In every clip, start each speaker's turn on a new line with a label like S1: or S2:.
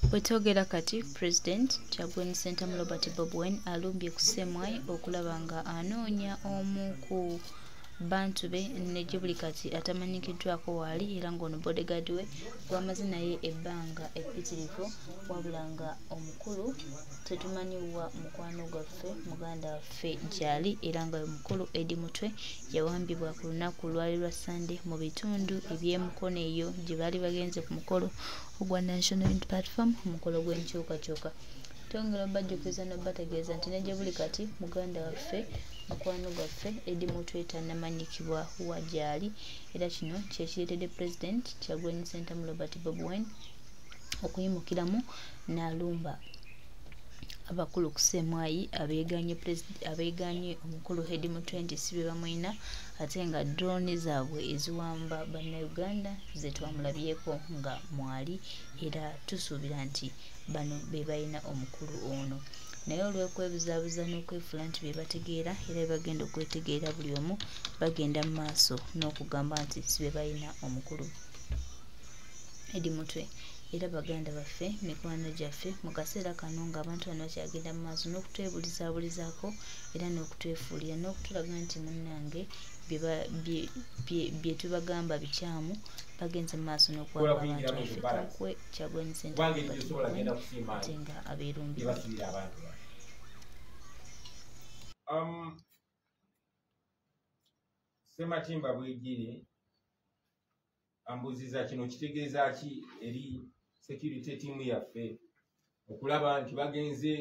S1: Bwetwogera kati President Kyagulanyi Ssentamu Robert Bobi Wine alumbye ku Ssemwai okulaba nga anoonya omu ku bantu be ne buli kati atamanyikiddwako waali era ng'ono bodyguard we gw'amaze naye ebbanga eppitirivu wabula nga omukulu tetumanyiwa mukwano gwaffe muganda waffe gy'ali era nga omukulu Eddie Mutwe yawambibwa ku lunaku lwali lwa Sunday mu bitundu eby'emukono eyo gye baali bagenze ku mukolo ogwa National Unity Platform omukolo gw'enkyukakyuka. Twongera obajjukiza n'obategeeza nti ne gye buli kati muganda waffe mukwano gwaffe Eddie Mutwe tannamanyikibwa wa gy'ali era kino kyekireetedde President Kyagulanyi Ssentamu Robert Bobi Wine okuyimukiramu n'alumba abakulu ku Ssemwai abeeganye omukulu Eddie Mutwe nti si be bamwina ate nga drone zaabwe eziwamba bannayuganda ze twamulabyeko nga mwali era tusuubira nti bano be balina omukulu ono. Naye olw'okwebuzaabuza n'okwefuula nti be bategeera era be bagenda okwetegeera buli omu bagenda mu maaso n'okugamba nti si be balina omukulu Eddie Mutwe. Era baganda baffe mikwano gyaffe mu kaseera kano ng'abantu bano bakyagenda mu maaso n'okutwebulizaabulizaako era n'okutwefuulira n'okutulaga nti munnange bye tubagamba bikyamu bagenze mu maaso n'okuwaba abantu baffe kakwe Kyagulanyi Ssentamu ate nga abeerumbira.
S2: Ssematimba Bwegire ambuziza kino kitegeeza ki eri security team yaffe okulaba nti bagenze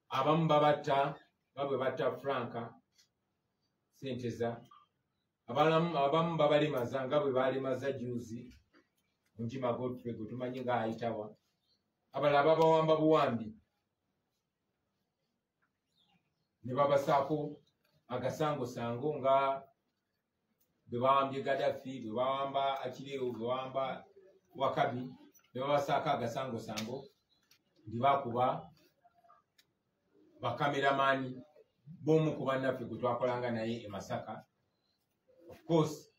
S2: abamu babatta babwe batta Franka Senteza abamu babalemaza nga bwe balemaza juzi Mujima Godfrey gwe tumanyi nga ayitawa abalala babawamba buwambi ne babasaako agasangosango nga bwe bawambye Gaddafi bwe bawamba Akileo bwe bawamba Wakabi ne babasaako agasangosango ndi bakuba bakameramaani b'omu ku bannaffe gwe twakolanga naye e Masaka. Of course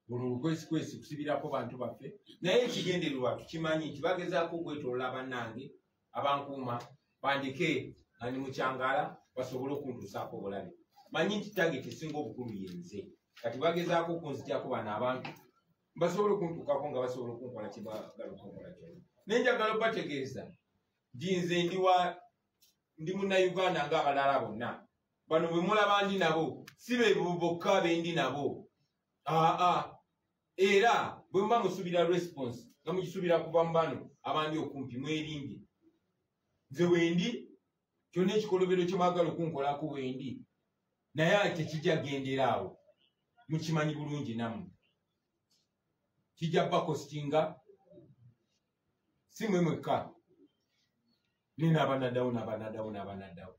S2: buli lukwesikwesi kusibirako bantu baffe naye ekigendererwa tukimanyi nti bagezaako okwetolola bannange abankuuma bandike nga ni mukyangala basobole okuntuusaako obulabe. Manyi nti tageti esinga obukulu yenze kati bagezaako okunzityako bano abantu basobole okuntuukako nga basobole okunkola kye baagala okunkola kyonna. Naye njagala obategeeza nti nze ndi munnayuganda ng'abalala bonna. Bano bwe mulaba ndi nabo si be bokka bendi nabo. Era bwe muba musubira response nga mugisuubira kuva mu bano abandi okumpi mwerimbye. Nze wendi kyonna ekikolobero kye mwagala okunkolako wendi naye ate kijja gendera awo mukimanyi bulungi nammwe. Kijja bakostinga si mwe mwekka nina abanaddawo.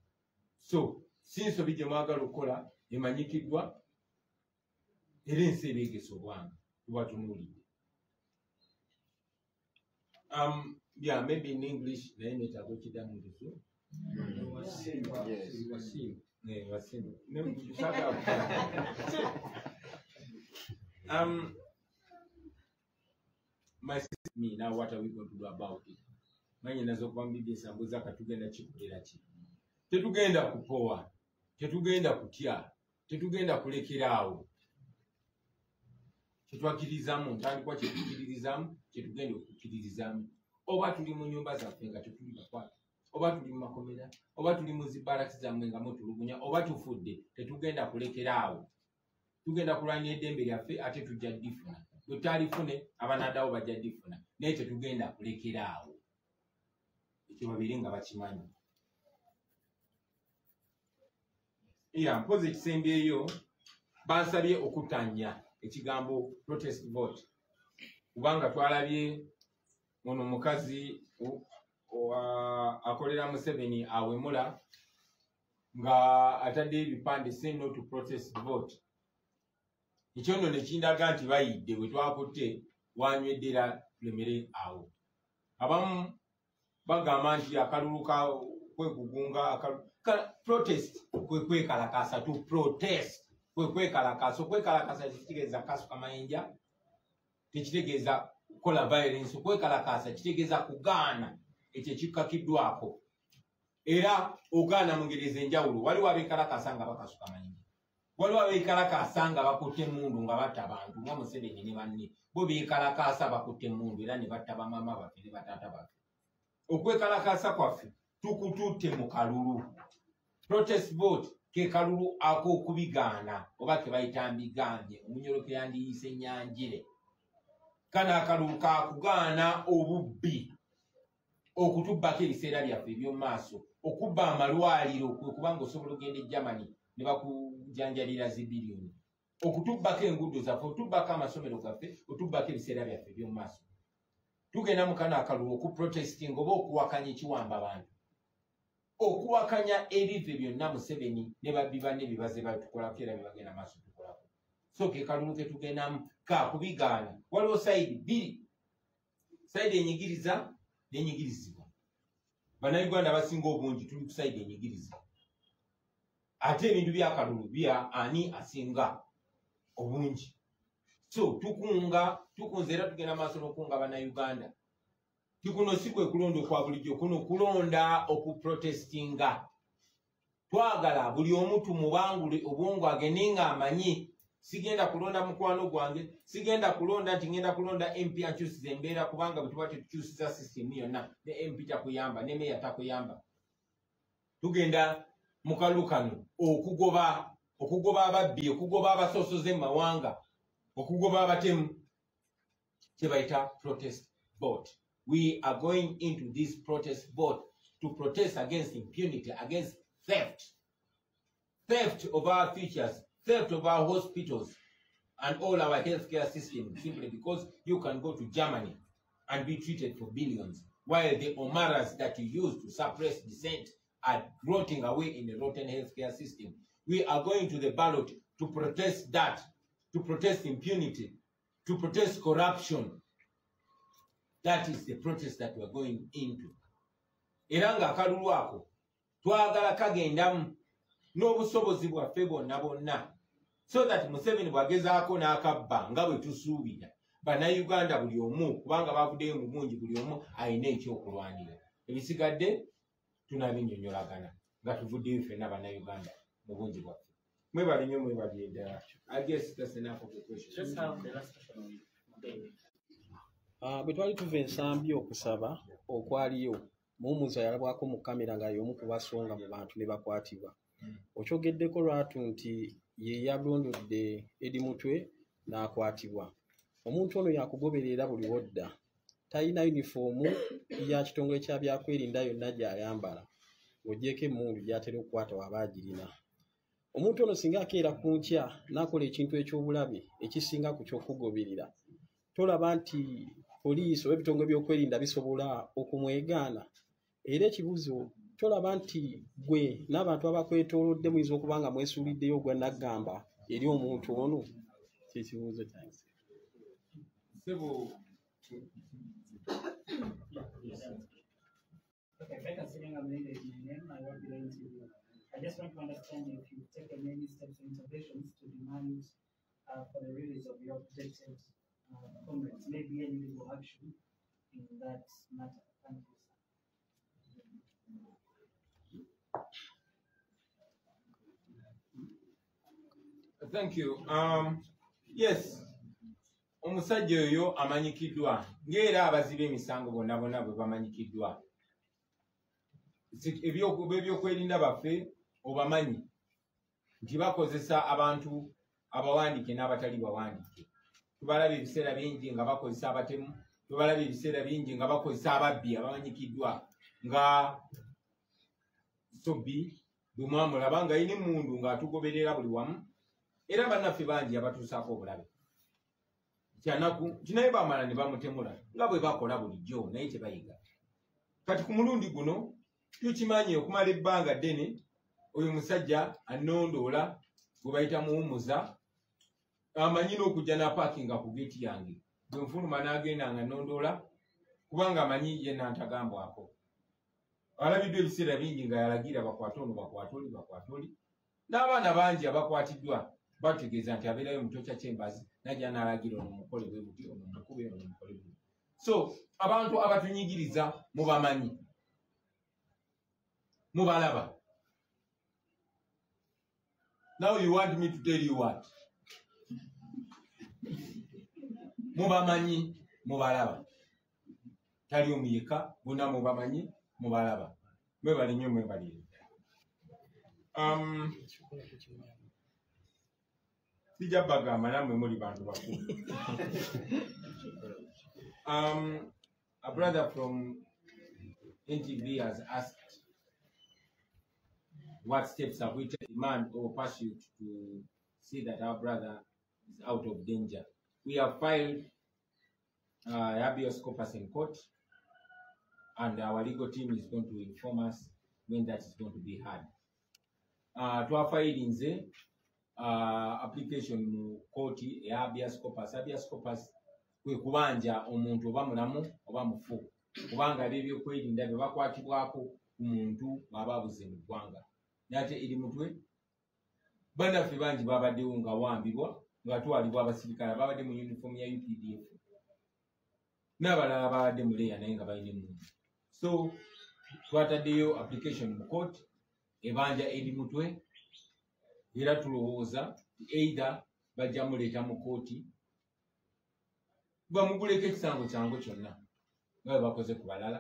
S2: So si nsobi gye mwagala okukola emanyikiddwa era ensi ebeegesa obwanga tubatunuulidde. Yeah, maybe in English naye neetaaga okiddamu ntiso my sister me now what are we going to do about it? Manye nazo kwambidde ensambuza katugenda kikolera ki? Tetugenda kupowa, tetugenda kutya, tetugenda kulekeraawo. Kyetwakiririzaamu ntandikwa kyetukiririzaamu kyetugenda okukiririzaamu. Oba tuli mu nnyumba zaffe nga tetuli bakwata, oba tuli mu makomera, oba tuli mu zibaraki zammwe nga mutulugunya, oba tufudde tetugenda kulekeraawo. Tugenda kulwanya eddembe lyaffe ate tujja ddifuna. Bwe talifune abanaddawo bajja ddifuna naye tetugenda kulekeraawo. Ekyo babiri nga bakimanyi. Mpozi ekisembyeyo bansabye okutanya ekigambo protest vote kubanga twalabye ono omukazi akolera Museveni awemula nga atadde ebipande say no to protest vote. Ekyo nno ne kindaga nti bayidde bwe twakutte wanywedde era tulemere awo. Abamu bagamba nti akalulu kwegugunga protest kwekalakasa to protest kwekalakasa okwekalakasa tekitegeeza kasuka mayinja tekitegeeza kola violence okwekalakaasa kitegeeza kugaana ekyo ekikkakiddwako era ogaana mu ngeri ez'enjawulo. Waliwo abeekalakaasa nga bakasuka mayinja, waliwo abeekalakaasa nga bakutte emmundu nga batta abantu nga Museveni ne banne bo beekalakaasa bakutte emmundu era ne batta bamama baffe ne bataata baffe. Okwekalakaasa kwaffe tukututte mu kalulu. Protest vote ke kalulu ak'okubigaana oba ke bayita mbigambye, omunyoloko yandiyise ennyanjire. Kano akalulu kakugaana obubbi, okutubbako ebiseera byaffe eby'omu maaso, okubba amalwaliro kwe kubanga osobola okugenda e Germany ne bakujanjalira zibiliyoni, okutubbako enguudo zaffe, otubbako amasomero gaffe, otubbako ebiseera byaffe eby'omu maaso. Tugenda mu kano akalulu okuprotestinga oba okuwakanya ekiwamba abantu, okuwakanya ebivve byonna Museveni ne babbi banne bibaze batukolako era bibagenda maaso tukolako. So ke kalulu ke tugendamu kakubigaana. Waliwo sayidi bbiri, sayidi enyigiriza n'enyigirizibwa. Bannayuganda abasinga obungi tuli ku sayidi enyigiriza, ate ebintu byakalulu bya ani asinga obungi. So tukunze era tugenda maaso n'okunga bannayuganda. Tikuno si kwe kulonda okwa bulijjo, kuno kulonda okuprotestinga. Twagala buli omu tumubangule obwongo agende ng'amanyi, sigenda kulonda mukwano gwange, sigenda kulonda nti ngenda kulonda MP ankyusiza embeera kubanga bwe tuba tetukyusiza system yonna, ne MP takuyamba ne meya takuyamba. Tugenda mu kalulu kano okugoba ababbi, okugoba abasosoze mu mawanga, okugoba abatemu, kye bayita protest vote. We are going into this protest vote to protest against impunity, against theft of our futures, theft of our hospitals and all our healthcare systems, simply because you can go to Germany and be treated for billions, while the Omaras that you use to suppress dissent are rotting away in a rotten healthcare system. We are going to the ballot to protest that, to protest impunity, to protest corruption. That is the protest that we are going into. Era nga akalulu ako twagala kagendamu n'obusobozi bwaffe bwonna bwonna, so that Museveni bw'agezaako n'akabba nga bwe tusuubira, bannayuganda buli omu kubanga bavuddeyo mu bungi, buli omu alina ekyokulwanira. Ebisigadde tunabinnyonnyolagana nga tuvuddeyo ffenna bannayuganda mu bungi bwaffe. Mwebale nnyo, mwebale ddala. I guess that's enough of the question.
S3: Bwe twali tuva ensambi okusaba okwaliyo, Muwummuza yalabwako mu kamera nga y'omu ku basonga mu bantu ne bakwatibwa. Okyogeddeko lwatu nti ye yalondodde Eddie Mutwe n'akwatibwa. Omuntu ono yakugoberera buli wodda, talina yunifoomu ya kitongole kya byakwerinda yonna gy'ayambala, ng'oggyeko emmundu gy'atera okukwata waba agirina. Omuntu ono singa akeera ku nkya n'akola ekintu eky'obulabe ekisinga ku ky'okugoberera, tolaba nti poliisi oba ebitongole by'okwerinda bisobola okumwegaana? Era ekibuzo, tolaba nti gwe n'abantu abakwetoolodde muyinza okuba nga mwesuuliddeyo ogwa naggamba eri omuntu ono? Kyekibuuzo kyange.
S4: Okay, by considering I'm leading my name, I won't be able to. I just want to understand if you've taken any steps or interventions to demand for the release of your protected comrades, maybe any legal action in that matter. Thank you,
S2: sir. Thank you. Yes. Omusajja oyo amanyikiddwa ng'era abazibe emisango bonna bonna bwe bamanyikiddwa. Ebyokwerinda baffe obamanyi nti bakozesa abantu abawandiike n'abatali bawandiike. Tubalaba ebiseera bingi nga bakozesa abatemu, tubalaba ebiseera bingi nga bakozesa ababbi abamanyikiddwa nga Sobbi bwe mwamulaba nga yini emmundu ng'atugoberera buli wamu, era bannaffe bangi abatuusaako obulabe. Kyanaku kinaye bamala ne bamutemula nga bwe bakola bulijjo, naye tebayiga. Kati ku mulundi guno tukimanyi okumala ebbanga ddene oyo musajja annondoola gwe bayita Muwummuza amanyi n'okujja n'apaakinga ku geeti yange bwe nfuluma n'agenda nga nnondoola kubanga amanyi yenna ntagambwako. Alabiddwa ebiseera bingi nga yalagira bakwate ono bakwate oli, n'abaana bangi abakwatiddwa bategeeza nti abeerayo mu kyokya ky'embazi najja n'alagira ono mukole bwe buti, ono mukube, ono mukole bwe buti. So abantu abatunyigiriza mubamanyi, mubalaba. Now you want me to tell you what? Mubamanyi, mubalaba. Tali omuyeka, bonna mubamanyi, mubalaba. Mwebali nnyo mwebali. Sijja bagamba namwe muli bantu bakulu. A brother from NTV has asked, what steps have we taken demand or pursuit to see that our brother is out of danger? We have filed habeas corpus in court, and our legal team is going to inform us when that is going to be had. To our filings, application mu court, habeas corpus. Habeas corpus kwe kubanja omuntu oba mulamu oba mufu, kubanga ebyokwerinda bye bakwatibwako omuntu baba abuze mu ggwanga. Nate eri mutwe bannaffe bangi babaddewo nga wambibwa nga twalibwa abasirikale babadde mu uniform ya UPDF, n'abalala babadde mu leya naye nga balina emundu. So twataddeyo application mu court ebanja eri mutwe, era tulowooza either bajja muleeta mu kooti bamuguleko ekisango kyangu kyonna nga bwe bakoze ku balala,